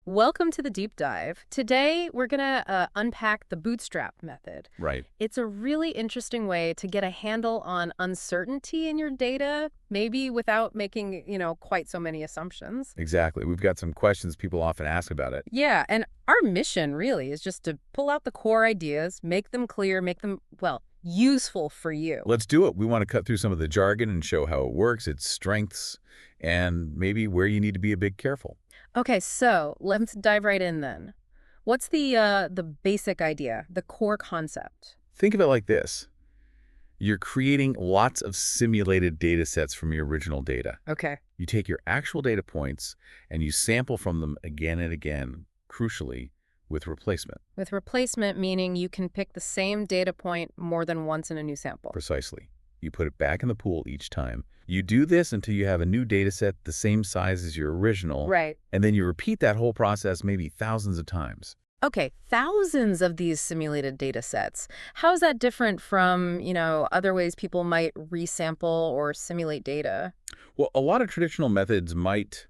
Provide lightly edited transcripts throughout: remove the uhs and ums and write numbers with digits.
Welcome to the deep dive. Today, we're going to unpack the bootstrap method. Right. It's a really interesting way to get a handle on uncertainty in your data, maybe without making, quite so many assumptions. Exactly. We've got some questions people often ask about it. Yeah, and our mission really is just to pull out the core ideas, make them clear, make them, well, useful for you. Let's do it. We want to cut through some of the jargon and show how it works, its strengths, and maybe where you need to be a bit careful. Okay, so let's dive right in then. What's the basic idea, the core concept? Think of it like this. You're creating lots of simulated data sets from your original data. Okay. You take your actual data points and you sample from them again and again, crucially, with replacement. With replacement, meaning you can pick the same data point more than once in a new sample. Precisely. You put it back in the pool each time. You do this until you have a new data set the same size as your original. Right. And then you repeat that whole process maybe thousands of times. Okay, thousands of these simulated data sets. How is that different from, other ways people might resample or simulate data? Well, a lot of traditional methods might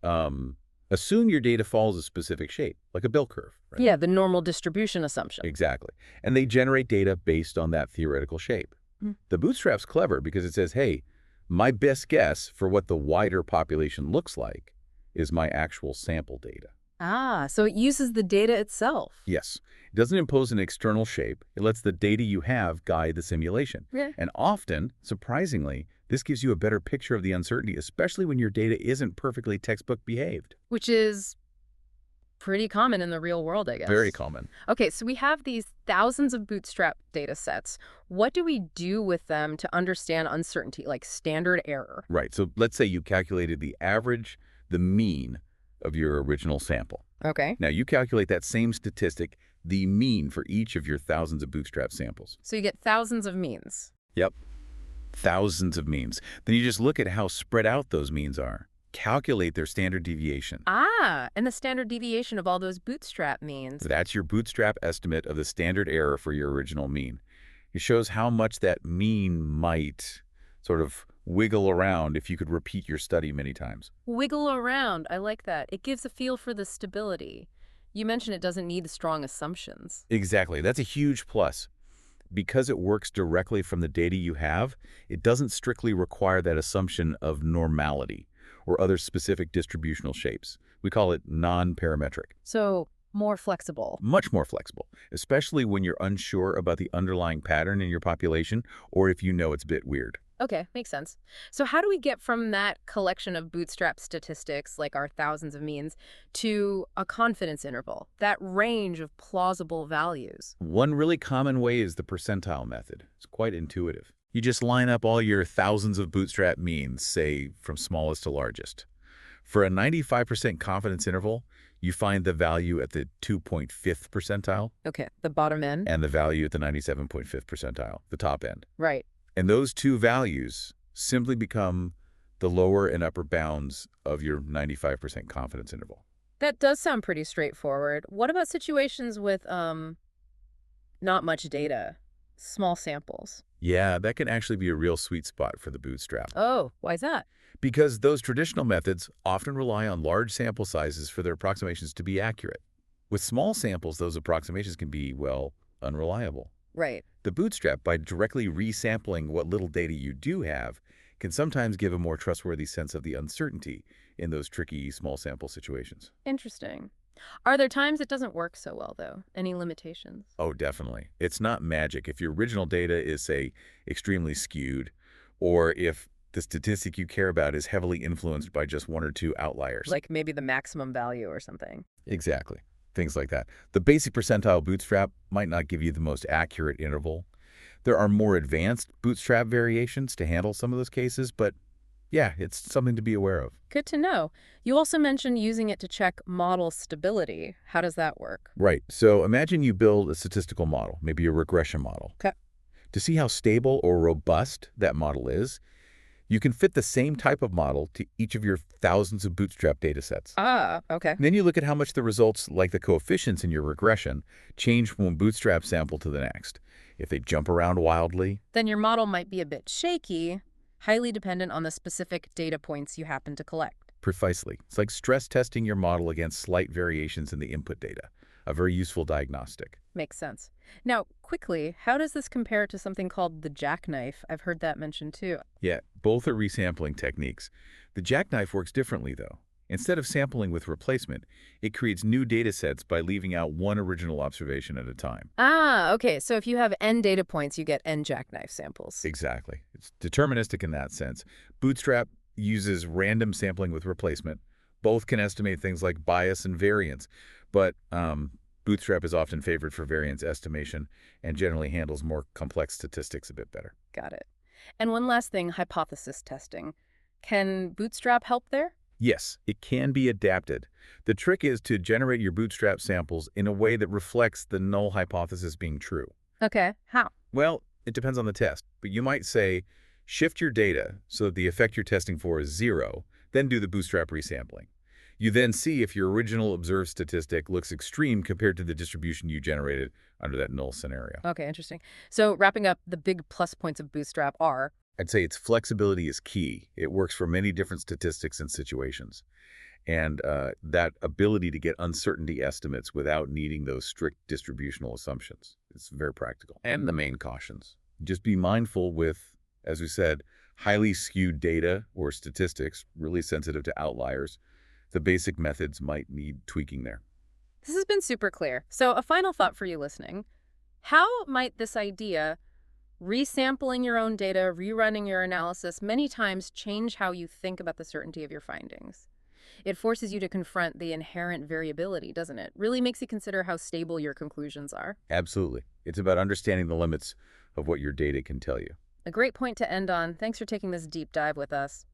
assume your data follows a specific shape, like a bell curve. Right? Yeah, the normal distribution assumption. Exactly. And they generate data based on that theoretical shape. Mm. The Bootstrap's clever because it says, hey, my best guess for what the wider population looks like is my actual sample data. Ah, so it uses the data itself. Yes. It doesn't impose an external shape. It lets the data you have guide the simulation. Yeah. And often, surprisingly, this gives you a better picture of the uncertainty, especially when your data isn't perfectly textbook behaved. Which is pretty common in the real world, I guess. Very common. Okay, so we have these thousands of Bootstrap data sets. What do we do with them to understand uncertainty, like standard error? Right. So let's say you calculated the average, the mean of your original sample. Okay. Now you calculate that same statistic, the mean for each of your thousands of Bootstrap samples. So you get thousands of means. Yep. Thousands of means. Then you just look at how spread out those means are. Calculate their standard deviation. Ah, and the standard deviation of all those Bootstrap means. That's your Bootstrap estimate of the standard error for your original mean. It shows how much that mean might sort of wiggle around if you could repeat your study many times. Wiggle around. I like that. It gives a feel for the stability. You mentioned it doesn't need strong assumptions. Exactly. That's a huge plus. Because it works directly from the data you have, it doesn't strictly require that assumption of normality or other specific distributional shapes. We call it non-parametric. So more flexible. Much more flexible, especially when you're unsure about the underlying pattern in your population or if you know it's a bit weird. Okay, makes sense. So how do we get from that collection of Bootstrap statistics, like our thousands of means, to a confidence interval, that range of plausible values? One really common way is the percentile method. It's quite intuitive. You just line up all your thousands of Bootstrap means, say from smallest to largest. For a 95% confidence interval, you find the value at the 2.5th percentile. Okay, the bottom end. And the value at the 97.5th percentile, the top end. Right. And those two values simply become the lower and upper bounds of your 95% confidence interval. That does sound pretty straightforward. What about situations with not much data, small samples? Yeah, that can actually be a real sweet spot for the Bootstrap. Oh, why is that? Because those traditional methods often rely on large sample sizes for their approximations to be accurate. With small samples, those approximations can be, well, unreliable. Right. The Bootstrap, by directly resampling what little data you do have, can sometimes give a more trustworthy sense of the uncertainty in those tricky small sample situations. Interesting. Are there times it doesn't work so well, though? Any limitations? Oh, definitely. It's not magic. If your original data is, say, extremely skewed, or if the statistic you care about is heavily influenced by just one or two outliers. Like maybe the maximum value or something. Exactly. Things like that. The basic percentile Bootstrap might not give you the most accurate interval. There are more advanced Bootstrap variations to handle some of those cases, but yeah, it's something to be aware of. Good to know. You also mentioned using it to check model stability. How does that work? Right. So imagine you build a statistical model, maybe a regression model. Okay. To see how stable or robust that model is, you can fit the same type of model to each of your thousands of Bootstrap data sets. Ah, okay. And then you look at how much the results, like the coefficients in your regression, change from one Bootstrap sample to the next. If they jump around wildly, Then your model might be a bit shaky, highly dependent on the specific data points you happen to collect. Precisely. It's like stress testing your model against slight variations in the input data, a very useful diagnostic. Makes sense. Now, quickly, how does this compare to something called the jackknife? I've heard that mentioned too. Yeah, both are resampling techniques. The jackknife works differently, though. Instead of sampling with replacement, it creates new data sets by leaving out one original observation at a time. Ah, okay. So if you have n data points, you get n jackknife samples. Exactly. It's deterministic in that sense. Bootstrap uses random sampling with replacement. Both can estimate things like bias and variance, but Bootstrap is often favored for variance estimation and generally handles more complex statistics a bit better. Got it. And one last thing, hypothesis testing. Can Bootstrap help there? Yes, it can be adapted. The trick is to generate your Bootstrap samples in a way that reflects the null hypothesis being true. Okay. How? Well, it depends on the test, but you might say, shift your data so that the effect you're testing for is 0, then do the Bootstrap resampling. You then see if your original observed statistic looks extreme compared to the distribution you generated under that null scenario. Okay, interesting. So wrapping up, the big plus points of Bootstrap are. I'd say its flexibility is key. It works for many different statistics and situations. And that ability to get uncertainty estimates without needing those strict distributional assumptions. It's very practical. And the main cautions. Just be mindful with, as we said, highly skewed data or statistics, really sensitive to outliers. The basic methods might need tweaking there. This has been super clear. So a final thought for you listening. How might this idea, resampling your own data, rerunning your analysis, many times change how you think about the certainty of your findings? It forces you to confront the inherent variability, doesn't it? Really makes you consider how stable your conclusions are. Absolutely. It's about understanding the limits of what your data can tell you. A great point to end on. Thanks for taking this deep dive with us.